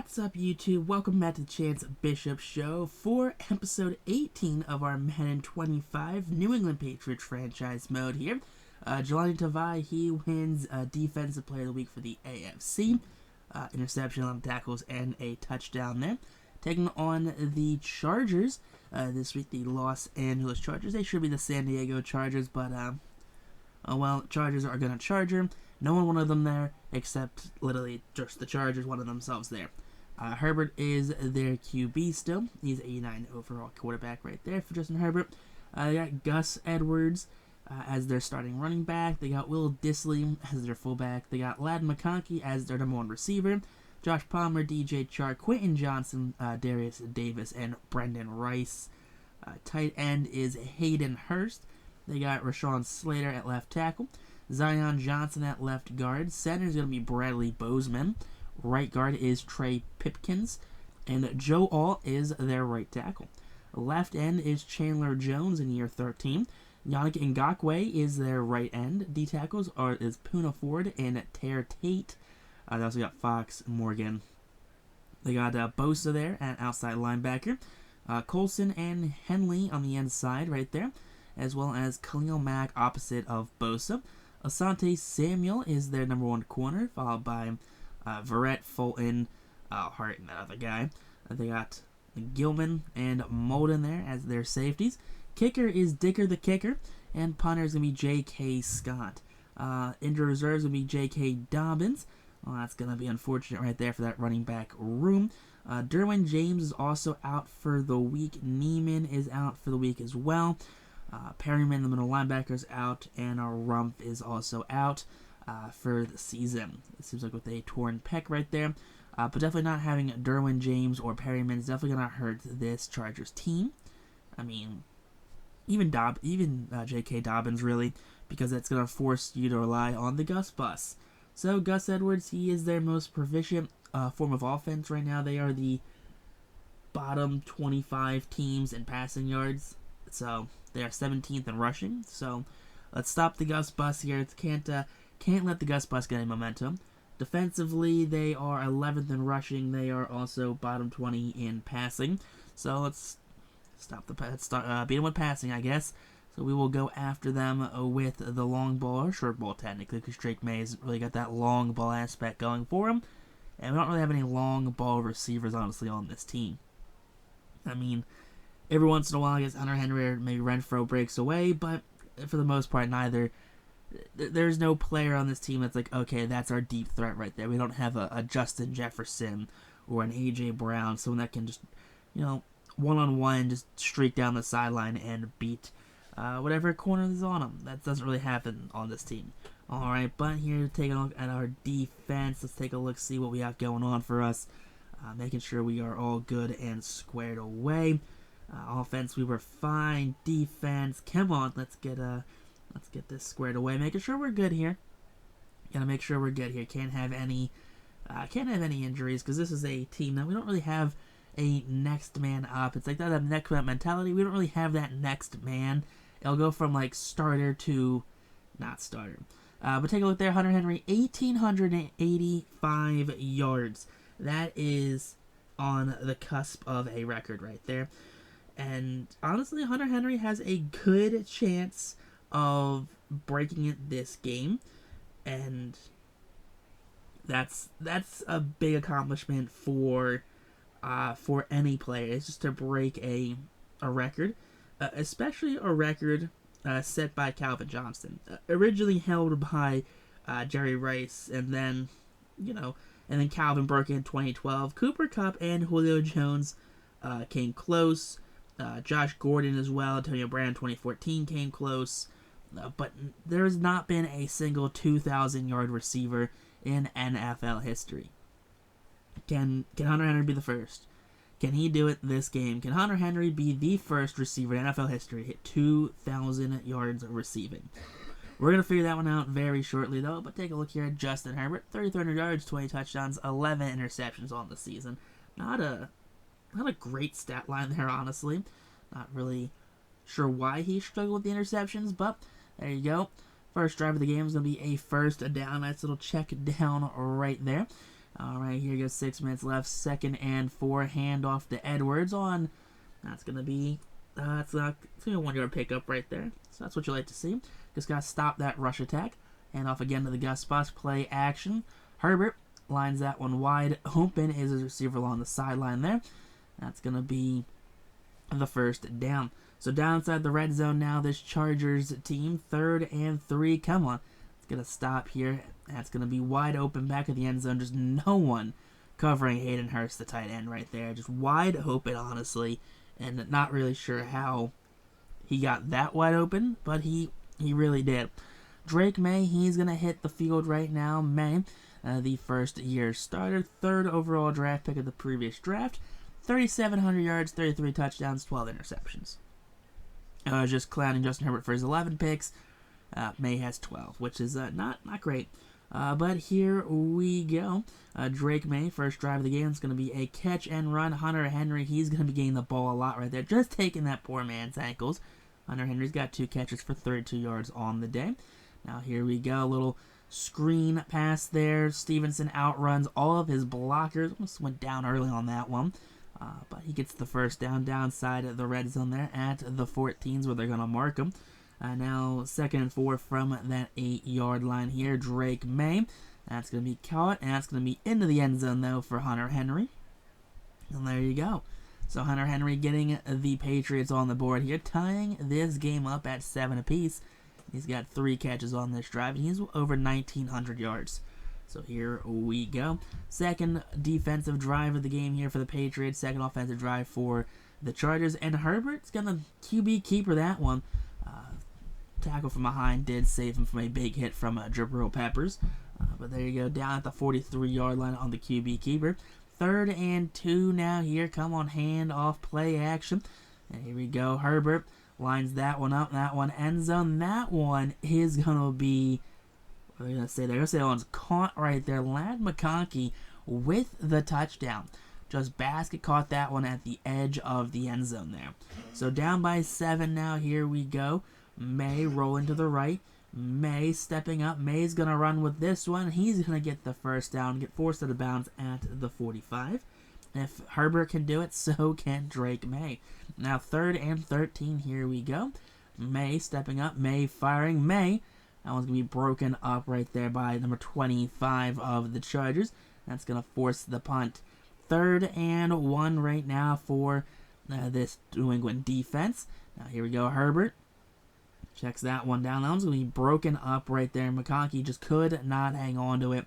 What's up, YouTube? Welcome back to the Chance Bishop Show for episode 18 of our Madden 25 New England Patriots franchise mode here. Jelani Tavai, he wins Defensive Player of the Week for the AFC. Interception, 11 tackles, and a touchdown there. Taking on the Chargers this week, the Los Angeles Chargers. They should be the San Diego Chargers, but, Chargers are going to Charger. No one wanted them there, except literally just the Chargers wanted themselves there. Herbert is their QB still. He's 89 overall quarterback right there for Justin Herbert. They got Gus Edwards as their starting running back. They got Will Dissly as their fullback. They got Ladd McConkey as their number one receiver. Josh Palmer, DJ Chark, Quentin Johnson, Darius Davis, and Brendan Rice. Tight end is Hayden Hurst. They got Rashawn Slater at left tackle. Zion Johnson at left guard. Center is going to be Bradley Bozeman. Right guard is Trey Pipkins. And Joe Alt is their right tackle. Left end is Chandler Jones in year 13. Yannick Ngakoue is their right end. D tackles is Poona Ford and Tare Tate. They also got Fox Morgan. They got Bosa there at outside linebacker. Colson and Henley on the inside right there, as well as Khalil Mack opposite of Bosa. Asante Samuel is their number one corner, followed by Verrett, Fulton, Hart, and that other guy. They got Gilman and Molden there as their safeties. Kicker is Dicker the Kicker, and punter is going to be J.K. Scott. Injured reserves will be J.K. Dobbins. Well, that's going to be unfortunate right there for that running back room. Derwin James is also out for the week. Neiman is out for the week as well. Perryman, the middle linebacker, is out, and Rumpf is also out for the season. It seems like with a torn pec right there. But definitely not having Derwin James or Perryman is definitely going to hurt this Chargers team. I mean, even J.K. Dobbins, really, because that's going to force you to rely on the Gus bus. So Gus Edwards, he is their most proficient form of offense right now. They are the bottom 25 teams in passing yards. So they are 17th in rushing. So let's stop the Gus bus here. Can't let the Gus bus get any momentum. Defensively, they are 11th in rushing. They are also bottom 20 in passing. So let's beat them with passing, I guess. So we will go after them with the long ball, or short ball technically, because Drake Maye has really got that long ball aspect going for him. And we don't really have any long ball receivers, honestly, on this team. I mean, every once in a while, I guess Hunter Henry or maybe Renfro breaks away, but for the most part, neither. There's no player on this team that's like, okay, that's our deep threat right there. We don't have a Justin Jefferson or an A.J. Brown, someone that can just, one-on-one just streak down the sideline and beat whatever corner is on them. That doesn't really happen on this team. Alright, but here, taking a look at our defense. Let's take a look, see what we have going on for us. Making sure we are all good and squared away. Offense, we were fine. Defense, come on, let's get this squared away. Making sure we're good here. Gotta make sure we're good here. Can't have any injuries, because this is a team that we don't really have a next man up. It's like that next man mentality. We don't really have that next man. It'll go from like starter to not starter. But take a look there. Hunter Henry, 1,885 yards. That is on the cusp of a record right there. And honestly, Hunter Henry has a good chance of breaking it this game. And that's a big accomplishment for any player. It's just to break a record, especially a record set by Calvin Johnson, originally held by Jerry Rice, and then Calvin broke it in 2012. Cooper Kupp and Julio Jones came close. Josh Gordon as well. Antonio Brown 2014 came close. But there has not been a single 2,000-yard receiver in NFL history. Can Hunter Henry be the first? Can he do it this game? Can Hunter Henry be the first receiver in NFL history to hit 2,000 yards receiving? We're going to figure that one out very shortly, though. But take a look here at Justin Herbert. 3,300 yards, 20 touchdowns, 11 interceptions on the season. Not a great stat line there, honestly. Not really sure why he struggled with the interceptions, but there you go. First drive of the game is going to be a first down. Nice little check down right there. All right, here goes 6 minutes left. 2nd and 4. Handoff to Edwards on. That's going to be, it's a 1-yard pickup right there. So that's what you like to see. Just got to stop that rush attack. Hand off again to the Gus Bus. Play action. Herbert lines that one wide open. Is a receiver along the sideline there. That's going to be the 1st down. So down inside the red zone now, this Chargers team. 3rd and 3. Come on. It's going to stop here. That's going to be wide open back of the end zone. Just no one covering Hayden Hurst, the tight end right there. Just wide open, honestly. And not really sure how he got that wide open, but he really did. Drake Maye, he's going to hit the field right now. Maye, the first-year starter, 3rd overall draft pick of the previous draft. 3,700 yards, 33 touchdowns, 12 interceptions. Just clowning Justin Herbert for his 11 picks. Maye has 12, which is not great. But here we go. Drake Maye, first drive of the game, is going to be a catch and run. Hunter Henry, he's going to be getting the ball a lot right there, just taking that poor man's ankles. Hunter Henry's got 2 catches for 32 yards on the day. Now here we go, a little screen pass there. Stevenson outruns all of his blockers. Almost went down early on that one. But he gets the 1st down downside of the red zone there at the 14s where they're going to mark him. Now 2nd and 4 from that 8-yard line here. Drake Maye. That's going to be caught, and that's going to be into the end zone, though, for Hunter Henry. And there you go. So Hunter Henry getting the Patriots on the board here, tying this game up at 7 apiece. He's got 3 catches on this drive, and he's over 1,900 yards. So here we go. 2nd defensive drive of the game here for the Patriots. 2nd offensive drive for the Chargers. And Herbert's going to QB keeper that one. Tackle from behind did save him from a big hit from Jabril Peppers. But there you go, down at the 43-yard line on the QB keeper. 3rd and 2 now here. Come on, hand off, play action. And here we go. Herbert lines that one up. That one end zone. That one is going to be, what are they going to say? They're going to say that one's caught right there. Ladd McConkey with the touchdown. Just basket caught that one at the edge of the end zone there. So down by 7 now. Here we go. Maye rolling to the right. Maye stepping up. Maye's going to run with this one. He's going to get the 1st down, get forced out of bounds at the 45. If Herbert can do it, so can Drake Maye. Now 3rd and 13. Here we go. Maye stepping up. Maye firing. Maye. That one's going to be broken up right there by number 25 of the Chargers. That's going to force the punt. 3rd and 1 right now for this New England defense. Now here we go. Herbert checks that one down. That one's going to be broken up right there. McConkey just could not hang on to it.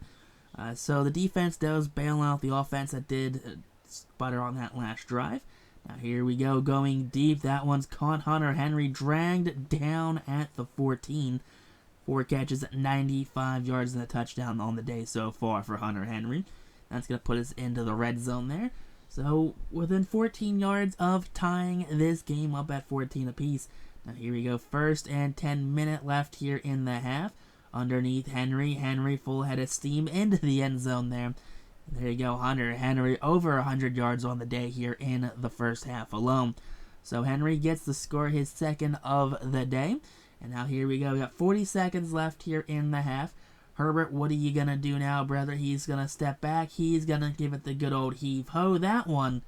So the defense does bail out the offense that did sputter on that last drive. Now here we go, going deep. That one's caught. Hunter Henry dragged down at the 14. 4 catches, 95 yards and a touchdown on the day so far for Hunter Henry. That's going to put us into the red zone there. So within 14 yards of tying this game up at 14 apiece. Now here we go, 1st and 10 minute left here in the half. Underneath Henry. Henry full head of steam into the end zone there. There you go, Hunter Henry over 100 yards on the day here in the 1st half alone. So Henry gets the score, his 2nd of the day. And now here we go, we got 40 seconds left here in the half. Herbert, what are you going to do now, brother? He's going to step back. He's going to give it the good old heave-ho. That one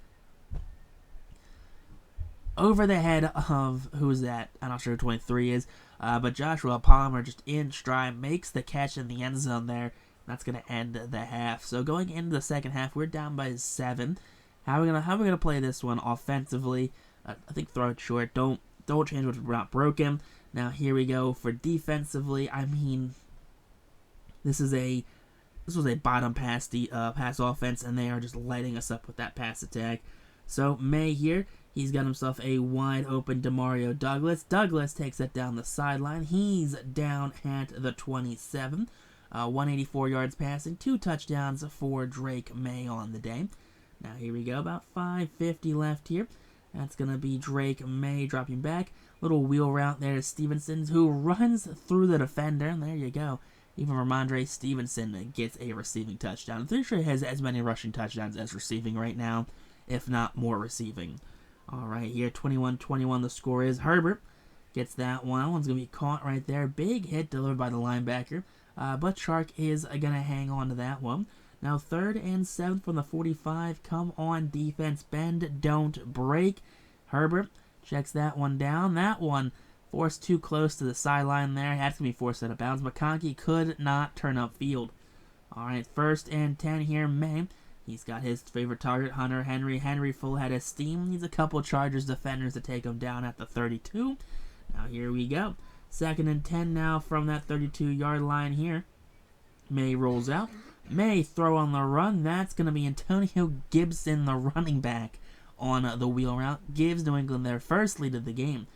over the head of, who's that? I'm not sure who 23 is. But Joshua Palmer just in stride makes the catch in the end zone there. That's going to end the half. So going into the 2nd half, we're down by 7. How are we gonna play this one offensively? I think throw it short. Don't change what's not broken. Now here we go for defensively. I mean, this was a bottom pass offense, and they are just lighting us up with that pass attack. So Maye here, he's got himself a wide open Demario Douglas. Douglas takes it down the sideline. He's down at the 27. 184 yards passing, 2 touchdowns for Drake Maye on the day. Now here we go, about 5:50 left here. That's going to be Drake Maye dropping back. Little wheel route there to Stevenson, who runs through the defender. And there you go. Even Ramondre Stevenson gets a receiving touchdown. I'm pretty sure he has as many rushing touchdowns as receiving right now, if not more receiving. All right, here, 21-21 the score is. Herbert gets that one. That one's going to be caught right there. Big hit delivered by the linebacker. But Shark is going to hang on to that one. Now 3rd and 7 from the 45. Come on, defense. Bend, don't break. Herbert checks that one down. That one forced too close to the sideline there. Had to be forced out of bounds. McConkey could not turn upfield. Alright, 1st and 10 here. Maye. He's got his favorite target, Hunter Henry. Henry full head of steam. Needs a couple Chargers defenders to take him down at the 32. Now here we go. 2nd and 10 now from that 32-yard line here. Maye rolls out. Maye throw on the run. That's going to be Antonio Gibson, the running back, on the wheel route. Gives New England their first lead of the game.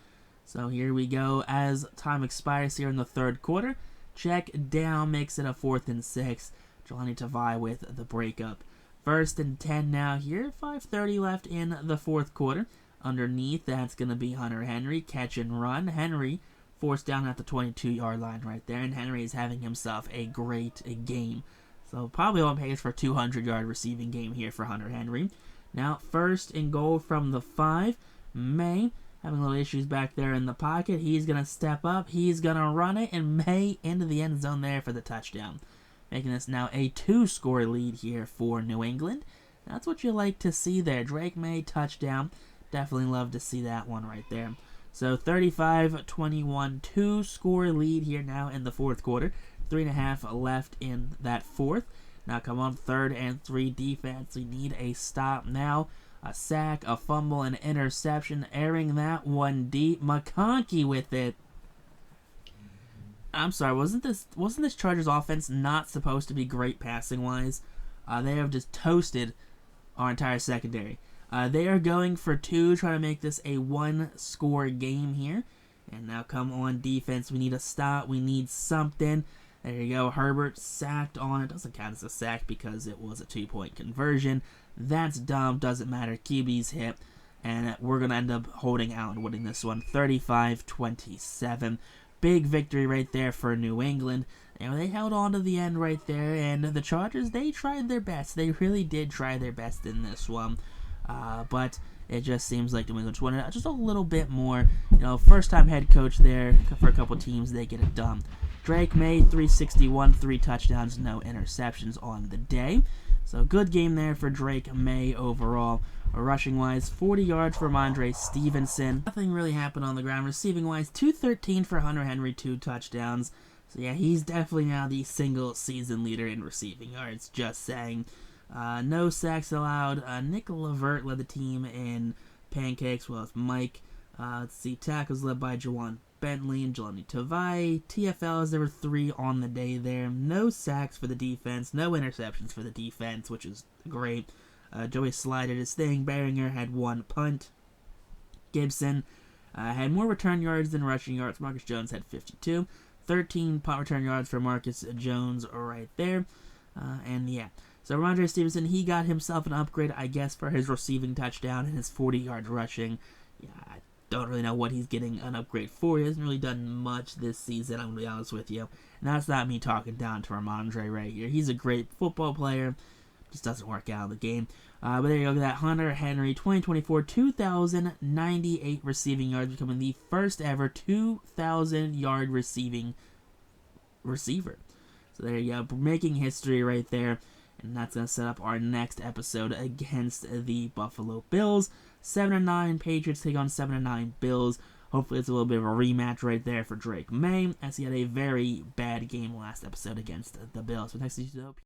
So here we go as time expires here in the 3rd quarter. Check down, makes it a 4th and 6. Jelani Tavai with the breakup. 1st and 10 now here. 5:30 left in the 4th quarter. Underneath, that's going to be Hunter Henry. Catch and run. Henry forced down at the 22-yard line right there. And Henry is having himself a great game. So probably on pace for a 200-yard receiving game here for Hunter Henry. Now, 1st and goal from the 5. Maye having a little issues back there in the pocket. He's going to step up. He's going to run it. And Maye into the end zone there for the touchdown. Making this now a 2-score lead here for New England. That's what you like to see there. Drake Maye touchdown. Definitely love to see that one right there. So 35-21, 2-score lead here now in the 4th quarter. 3.5 left in that 4th. Now come on, 3rd and 3 defense. We need a stop now. A sack, a fumble, an interception. Airing that one deep. McConkey with it. I'm sorry, wasn't this Chargers offense not supposed to be great passing wise? They have just toasted our entire secondary. They are going for 2, trying to make this a 1-score game here. And now come on defense, we need a stop, we need something. There you go, Herbert sacked on it. Doesn't count as a sack because it was a 2-point conversion. That's dumb, doesn't matter. QB's hit. And we're going to end up holding out and winning this one 35-27. Big victory right there for New England. You know, they held on to the end right there, and the Chargers, they tried their best. They really did try their best in this one. But it just seems like New England just wanted just a little bit more. You know, first-time head coach there for a couple teams, they get it done. Drake Maye, 361, 3 touchdowns, no interceptions on the day. So good game there for Drake Maye overall. Rushing-wise, 40 yards for Ramondre Stevenson. Nothing really happened on the ground. Receiving-wise, 213 for Hunter Henry, 2 touchdowns. So yeah, he's definitely now the single-season leader in receiving yards, just saying. No sacks allowed. Nick Levert led the team in pancakes, well as Mike. Let's see, tackles led by Jawan Bentley and Jelani Tavai. TFLs, there were 3 on the day there. No sacks for the defense, no interceptions for the defense, which is great. Joey Slye did his thing. Behringer had 1 punt. Gibson had more return yards than rushing yards. Marcus Jones had 52. 13 punt return yards for Marcus Jones right there. And yeah, so Ramondre Stevenson, he got himself an upgrade, I guess, for his receiving touchdown and his 40 yards rushing. Yeah, I don't really know what he's getting an upgrade for. He hasn't really done much this season, I'm going to be honest with you. And that's not me talking down to Ramondre right here. He's a great football player. Just doesn't work out in the game. But there you go, that Hunter Henry 2024 2,098 receiving yards, becoming the first ever 2,000-yard receiving receiver. So there you go, making history right there. And that's going to set up our next episode against the Buffalo Bills. 7-9 Patriots take on 7-9 Bills. Hopefully it's a little bit of a rematch right there for Drake Maye, as he had a very bad game last episode against the Bills. But next,